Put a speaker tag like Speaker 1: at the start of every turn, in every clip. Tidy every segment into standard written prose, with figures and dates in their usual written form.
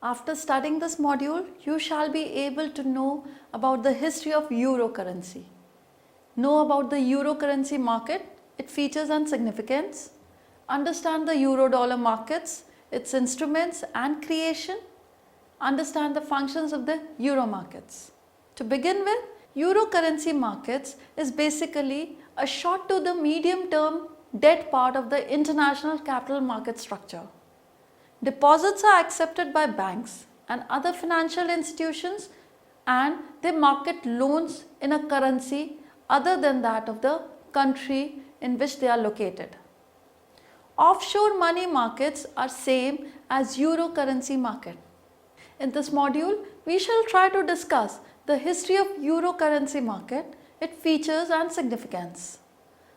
Speaker 1: After studying this module, you shall be able to know about the history of euro currency. Know about the euro currency market, its features and significance. Understand the euro dollar markets, its instruments and creation. Understand the functions of the euro markets. To begin with, euro currency markets is basically a short to the medium term debt part of the international capital market structure. Deposits are accepted by banks and other financial institutions, and they market loans in a currency other than that of the country in which they are located. Offshore money markets are same as euro currency market. In this module, we shall try to discuss the history of euro currency market, its features and significance.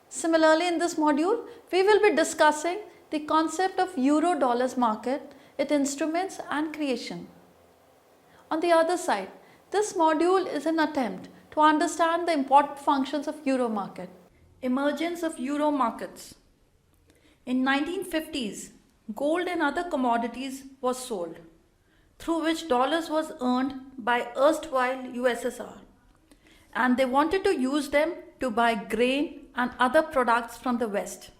Speaker 1: Similarly, in this module, we will be discussing the concept of euro dollars market, its instruments and creation. On the other side, this module is an attempt to understand the important functions of euro market. Emergence of euro markets. In 1950s, gold and other commodities was sold, through which dollars was earned by erstwhile USSR, and they wanted to use them to buy grain and other products from the West,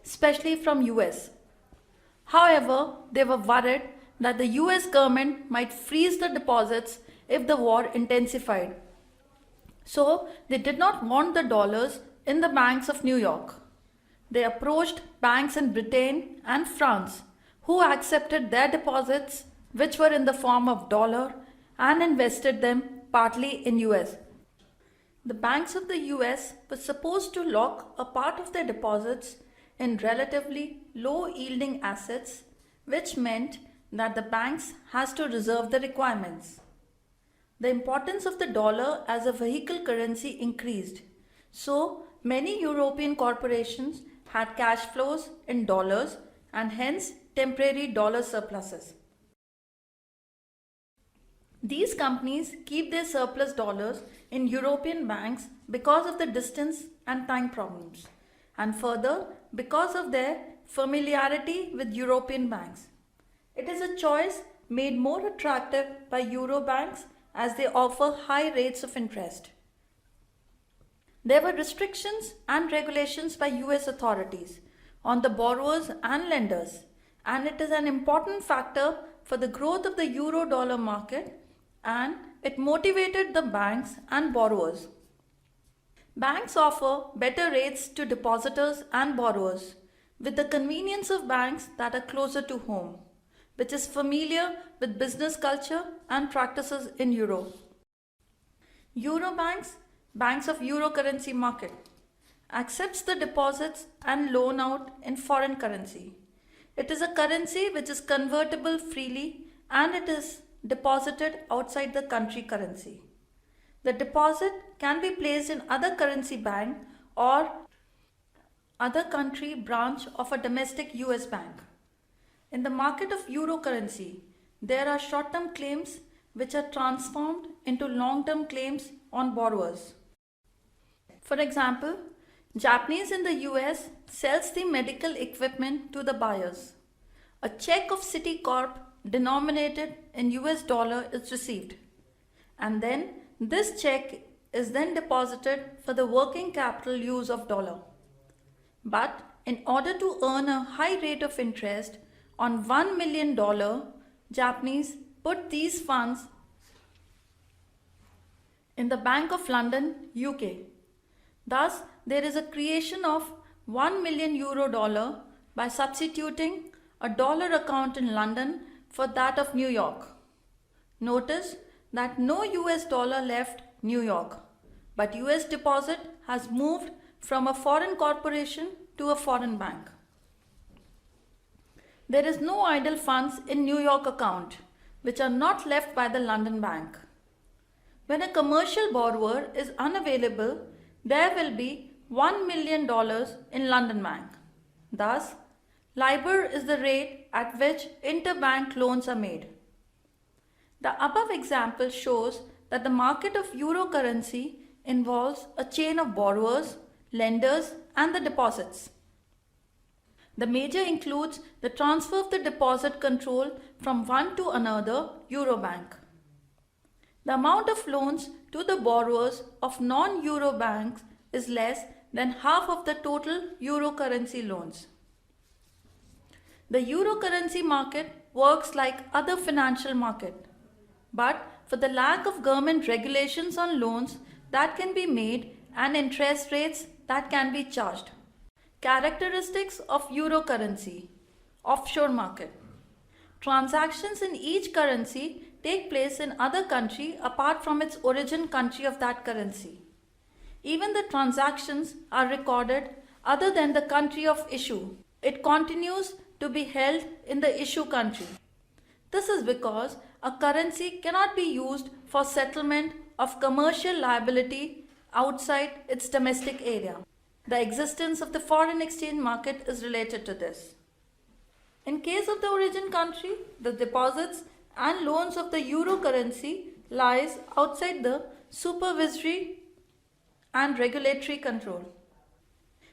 Speaker 1: especially from US. However, they were worried that the US government might freeze the deposits if the war intensified. So they did not want the dollars in the banks of New York. They approached banks in Britain and France, who accepted their deposits, which were in the form of dollar, and invested them partly in US. The banks of the US were supposed to lock a part of their deposits in relatively low yielding assets, which meant that the banks has to reserve the requirements. The importance of the dollar as a vehicle currency increased, so many European corporations had cash flows in dollars and hence temporary dollar surpluses. These companies keep their surplus dollars in European banks because of the distance and time problems, and further because of their familiarity with European banks. It is a choice made more attractive by Euro banks as they offer high rates of interest. There were restrictions and regulations by US authorities on the borrowers and lenders, and it is an important factor for the growth of the euro dollar market, and it motivated the banks and borrowers. Banks offer better rates to depositors and borrowers with the convenience of banks that are closer to home, which is familiar with business culture and practices in Euro. Euro banks, banks of euro currency market, accepts the deposits and loan out in foreign currency. It is a currency which is convertible freely, and it is deposited outside the country currency. The deposit can be placed in other currency bank or other country branch of a domestic US bank. In the market of euro currency, there are short-term claims which are transformed into long-term claims on borrowers. For example, Japanese in the US sells the medical equipment to the buyers. A check of Citicorp denominated in US dollar is received, and then this check is then deposited for the working capital use of dollar. But in order to earn a high rate of interest on $1 million, Japanese put these funds in the Bank of London, UK. Thus, there is a creation of €1 million by substituting a dollar account in London for that of New York. Notice that no US dollar left New York, but US deposit has moved from a foreign corporation to a foreign bank. There is no idle funds in New York account, which are not left by the London bank. When a commercial borrower is unavailable, there will be $1 million in London bank. Thus, LIBOR is the rate at which interbank loans are made. The above example shows that the market of euro currency involves a chain of borrowers, lenders, and the deposits. The major includes the transfer of the deposit control from one to another Eurobank. The amount of loans to the borrowers of non-Euro banks is less than half of the total Euro currency loans. The Euro currency market works like other financial market, but for the lack of government regulations on loans that can be made and interest rates that can be charged. Characteristics of Euro currency: offshore market. Transactions in each currency take place in other country apart from its origin country of that currency. Even the transactions are recorded other than the country of issue. It continues to be held in the issue country. This is because a currency cannot be used for settlement of commercial liability outside its domestic area. The existence of the foreign exchange market is related to this. In case of the origin country, the deposits and loans of the Euro currency lies outside the supervisory and regulatory control.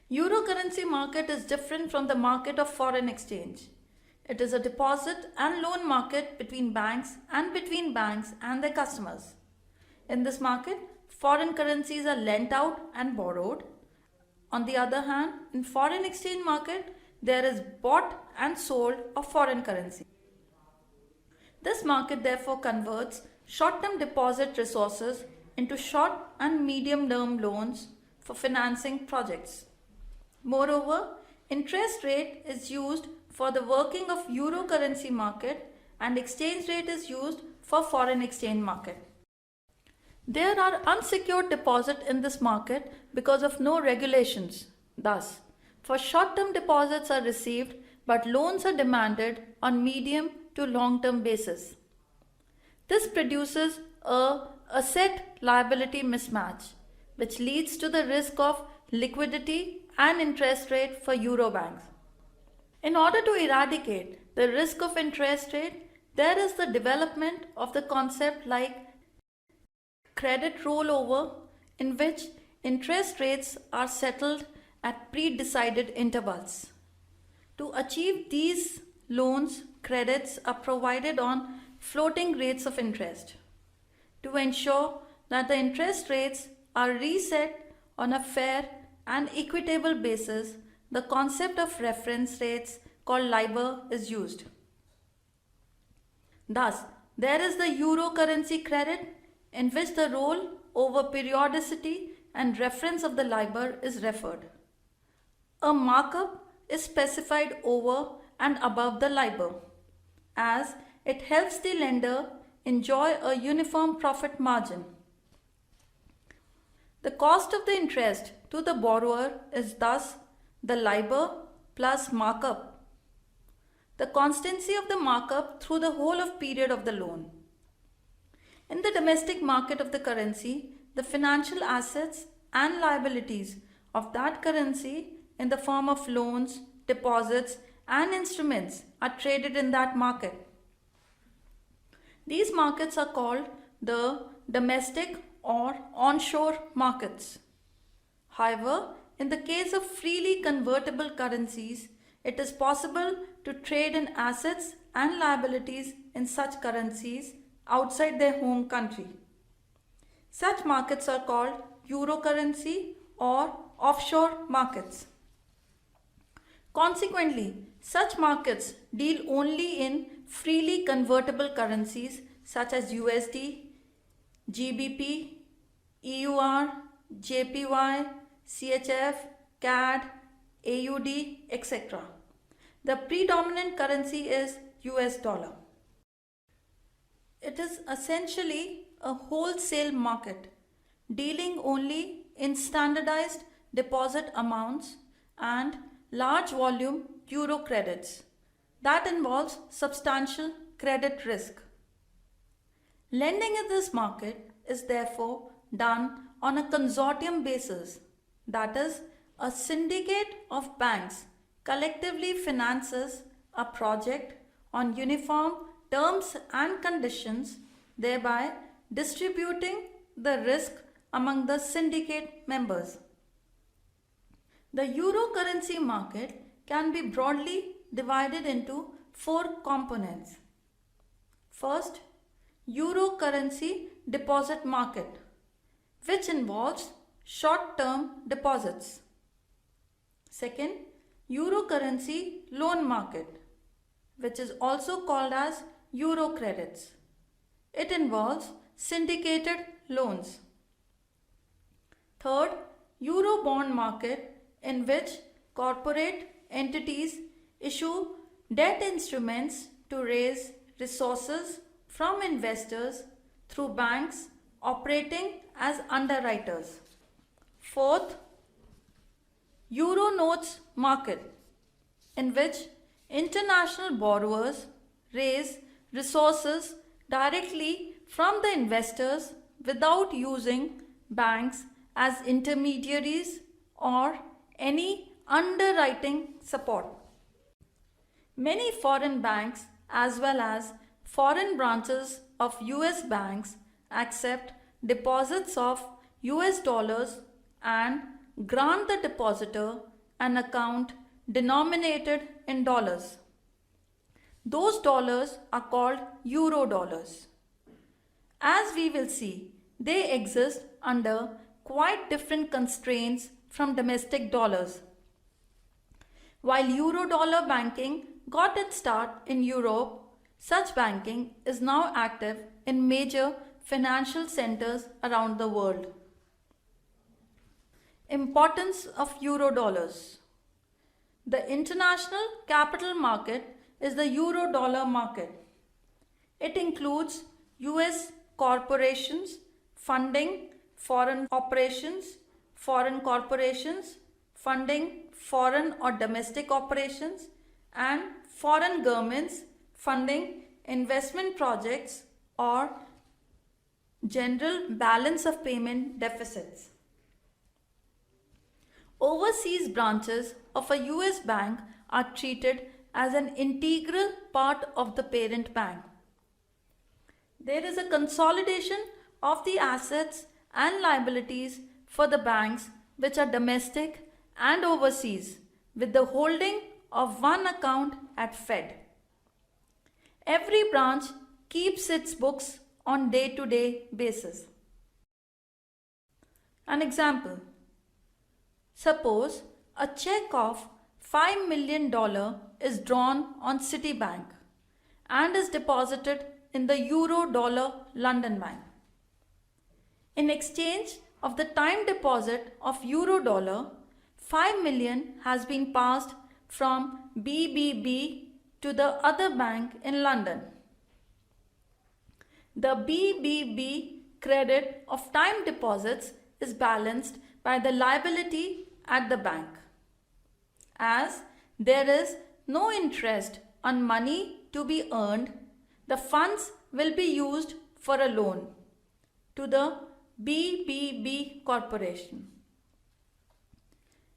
Speaker 1: Euro currency market is different from the market of foreign exchange. It is a deposit and loan market between banks and their customers. In this market, foreign currencies are lent out and borrowed. On the other hand, in foreign exchange market, there is bought and sold of foreign currency. This market therefore converts short-term deposit resources into short and medium-term loans for financing projects. Moreover, interest rate is used for the working of Euro currency market and exchange rate is used for foreign exchange market. There are unsecured deposits in this market because of no regulations. Thus, for short-term deposits are received but loans are demanded on medium to long-term basis. This produces a asset liability mismatch, which leads to the risk of liquidity and interest rate for Euro banks. In order to eradicate the risk of interest rate, there is the development of the concept like credit rollover, in which interest rates are settled at pre-decided intervals. To achieve these loans, credits are provided on floating rates of interest. To ensure that the interest rates are reset on a fair and equitable basis, the concept of reference rates called LIBOR is used. Thus, there is the Euro currency credit, in which the roll over periodicity and reference of the LIBOR is referred. A markup is specified over and above the LIBOR, as it helps the lender enjoy a uniform profit margin. The cost of the interest to the borrower is thus the LIBOR plus markup, the constancy of the markup through the whole of period of the loan. In the domestic market of the currency, the financial assets and liabilities of that currency in the form of loans, deposits and instruments are traded in that market. These markets are called the domestic or onshore markets. However, in the case of freely convertible currencies, it is possible to trade in assets and liabilities in such currencies outside their home country. Such markets are called Euro currency or offshore markets. Consequently, such markets deal only in freely convertible currencies such as USD, GBP, EUR, JPY, CHF, CAD, AUD, etc. The predominant currency is US dollar. It is essentially a wholesale market, dealing only in standardized deposit amounts and large volume euro credits. That involves substantial credit risk. Lending in this market is therefore done on a consortium basis, that is, a syndicate of banks collectively finances a project on uniform terms and conditions, thereby distributing the risk among the syndicate members. The euro currency market can be broadly divided into four components. First, Euro currency deposit market, which involves short-term deposits. Second, Euro currency loan market, which is also called as Euro credits. It involves syndicated loans. Third, Euro bond market, in which corporate entities issue debt instruments to raise resources from investors through banks operating as underwriters. Fourth, Euro notes market, in which international borrowers raise resources directly from the investors without using banks as intermediaries or any underwriting support. Many foreign banks as well as foreign branches of US banks accept deposits of US dollars and grant the depositor an account denominated in dollars. Those dollars are called Euro dollars. As we will see, they exist under quite different constraints from domestic dollars. While Euro dollar banking got its start in Europe, such banking is now active in major financial centers around the world. Importance of Euro dollars. The international capital market is the Euro dollar market. It includes US corporations funding foreign operations, foreign corporations funding foreign or domestic operations, and foreign governments funding investment projects or general balance of payment deficits. Overseas branches of a US bank are treated as an integral part of the parent bank. There is a consolidation of the assets and liabilities for the banks which are domestic and overseas, with the holding of one account at Fed. Every branch keeps its books on day-to-day basis. An example. Suppose a check of $5 million is drawn on Citibank and is deposited in the Euro dollar London Bank. In exchange of the time deposit of Euro dollar, 5 million has been passed from BBB to the other bank in London. The BBB credit of time deposits is balanced by the liability at the bank. As there is no interest on money to be earned, the funds will be used for a loan to the BBB corporation.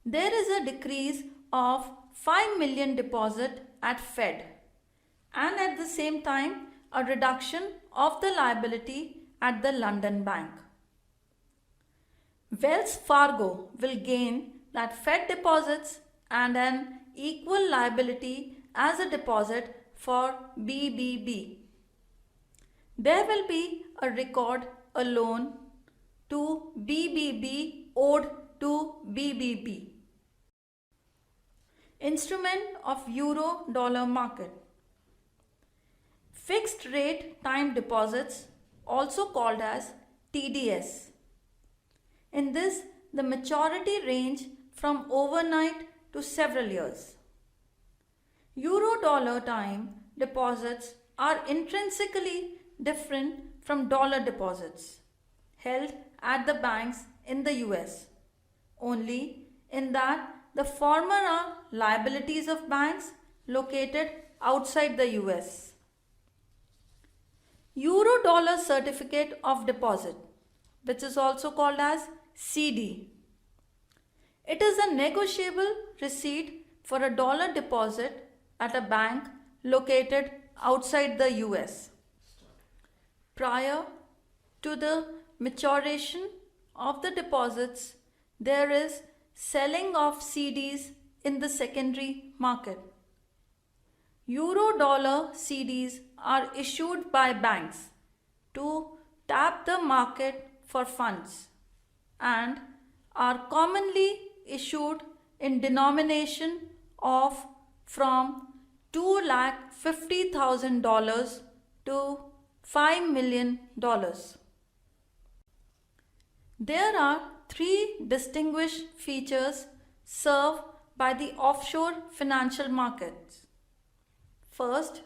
Speaker 1: There is a decrease of 5 million deposit at Fed and at the same time a reduction of the liability at the London Bank. Wells Fargo will gain that Fed deposits and an equal liability as a deposit for BBB. There will be a record, a loan to BBB owed to BBB. Instrument of Euro dollar market. Fixed rate time deposits, also called as TDS. In this, the maturity range from overnight to several years. Euro dollar time deposits are intrinsically different from dollar deposits held at the banks in the US, only in that the former are liabilities of banks located outside the US. Euro dollar certificate of deposit, which is also called as CD. It is a negotiable receipt for a dollar deposit at a bank located outside the US. Prior to the maturation of the deposits, there is selling of CDs in the secondary market. Euro-dollar CDs are issued by banks to tap the market for funds and are commonly issued in denomination of from $250,000 to $5 million. There are three distinguished features served by the offshore financial markets. First,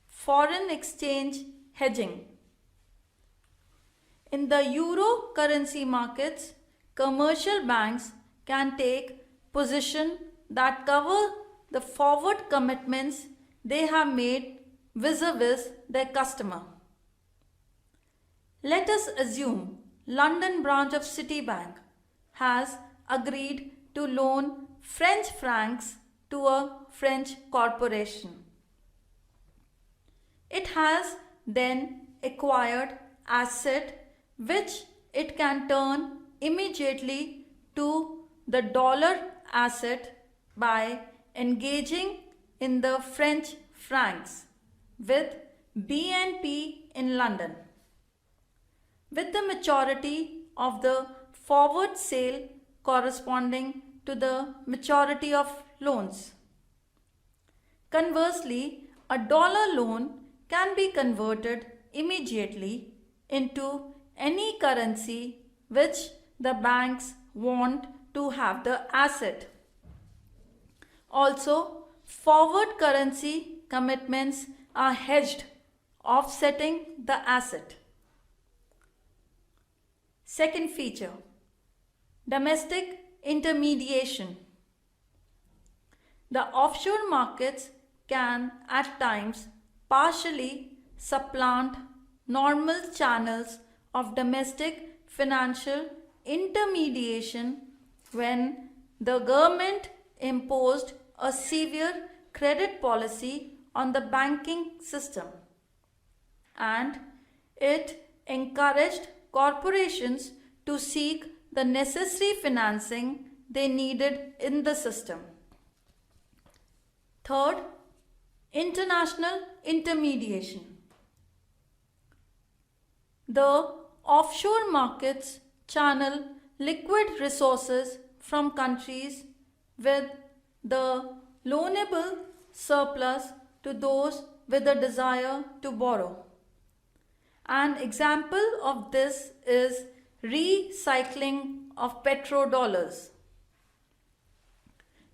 Speaker 1: foreign exchange hedging. In the euro currency markets, commercial banks can take position that cover the forward commitments they have made vis-a-vis their customer. Let us assume London branch of Citibank has agreed to loan French francs to a French corporation. It has then acquired asset which it can turn immediately to the dollar asset by engaging in the French francs with BNP in London. With the maturity of the forward sale corresponding to the maturity of loans. Conversely, a dollar loan can be converted immediately into any currency which the banks want to have the asset. Also, forward currency commitments are hedged, offsetting the asset. Second feature, domestic intermediation. The offshore markets can at times partially supplant normal channels of domestic financial intermediation when the government imposed a severe credit policy on the banking system and it encouraged corporations to seek the necessary financing they needed in the system. Third, international intermediation. The offshore markets channel liquid resources from countries with the loanable surplus to those with a desire to borrow. An example of this is recycling of petrodollars.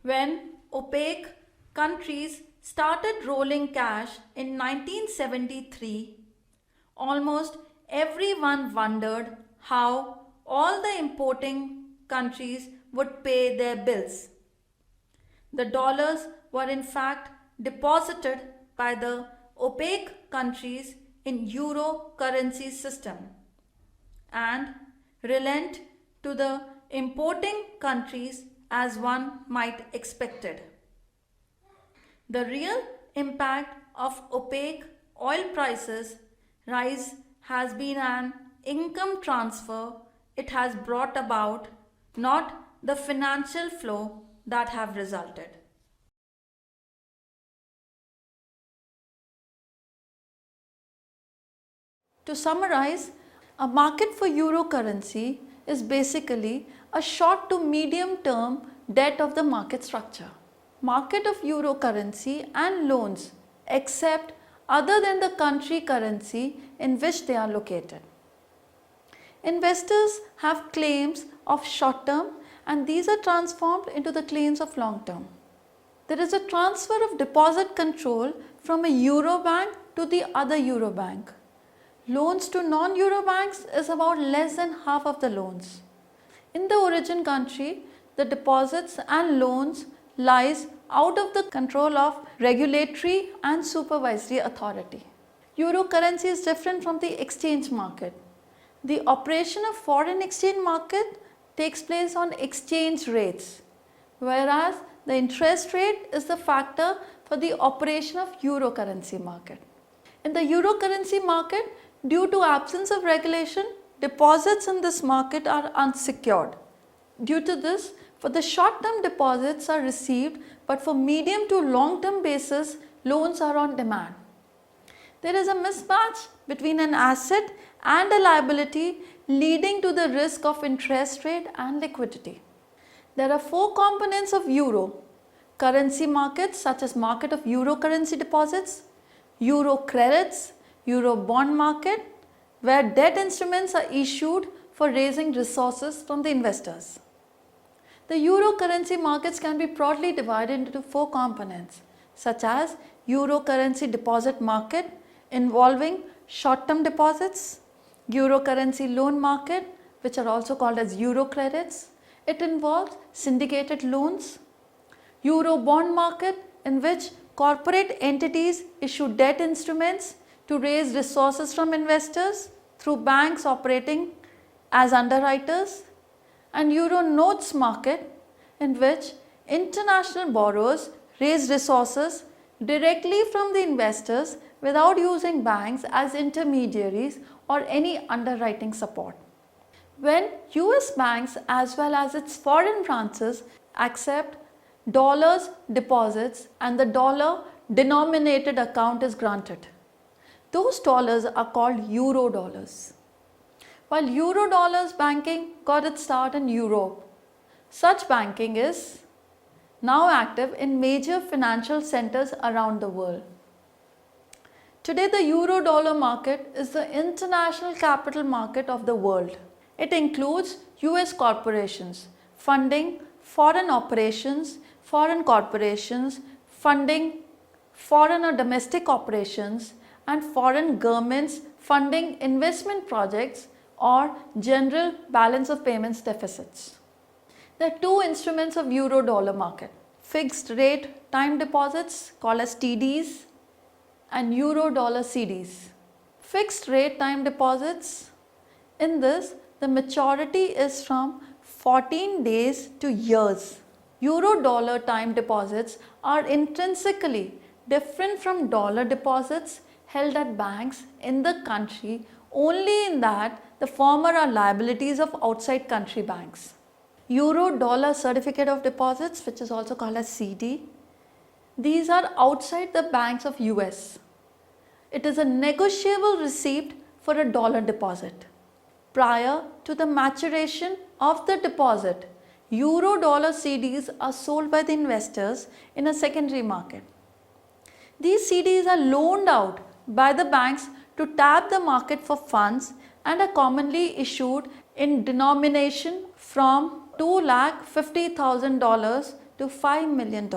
Speaker 1: When OPEC countries started rolling cash in 1973, almost everyone wondered how all the importing countries would pay their bills. The dollars were in fact deposited by the OPEC countries in euro currency system and relent to the importing countries as one might expected. The real impact of OPEC oil prices rise has been an income transfer it has brought about, not the financial flow that have resulted. To summarize, a market for euro currency is basically a short to medium term debt of the market structure. Market of euro currency and loans except other than the country currency in which they are located. Investors have claims of short term and these are transformed into the claims of long term. There is a transfer of deposit control from a euro bank to the other euro bank. Loans to non-euro banks is about less than half of the loans. In the origin country, the deposits and loans lies out of the control of regulatory and supervisory authority. Euro currency is different from the exchange market. The operation of foreign exchange market takes place on exchange rates, whereas the interest rate is the factor for the operation of euro currency market. In the euro currency market, due to absence of regulation, deposits in this market are unsecured. Due to this, For the short-term deposits are received, but for medium to long-term basis, loans are on demand. There is a mismatch between an asset and a liability, leading to the risk of interest rate and liquidity. There are four components of euro currency markets, such as market of euro currency deposits, euro credits, euro bond market, where debt instruments are issued for raising resources from the investors. The euro currency markets can be broadly divided into four components, such as euro currency deposit market involving short-term deposits, euro currency loan market, which are also called as euro credits. It involves syndicated loans, euro bond market, in which corporate entities issue debt instruments to raise resources from investors through banks operating as underwriters, and euro notes market, in which international borrowers raise resources directly from the investors without using banks as intermediaries or any underwriting support. When US banks as well as its foreign branches accept dollars deposits and the dollar denominated account is granted, those dollars are called euro dollars. While euro dollars banking got its start in Europe, such banking is now active in major financial centers around the world. Today, the euro dollar market is the international capital market of the world. It includes US corporations funding foreign operations, foreign corporations funding foreign or domestic operations, and foreign governments funding investment projects or general balance of payments deficits. There are two instruments of euro dollar market: fixed rate time deposits called as TDs and euro dollar CDs. Fixed rate time deposits, in this the maturity is from 14 days to years. Euro dollar time deposits are intrinsically different from dollar deposits held at banks in the country, only in that the former are liabilities of outside country banks. Euro dollar certificate of deposits, which is also called as CD, these are outside the banks of US. It is a negotiable receipt for a dollar deposit. Prior to the maturation of the deposit, euro dollar CDs are sold by the investors in a secondary market. These CDs are loaned out by the banks to tap the market for funds and are commonly issued in denomination from $250,000 to $5 million.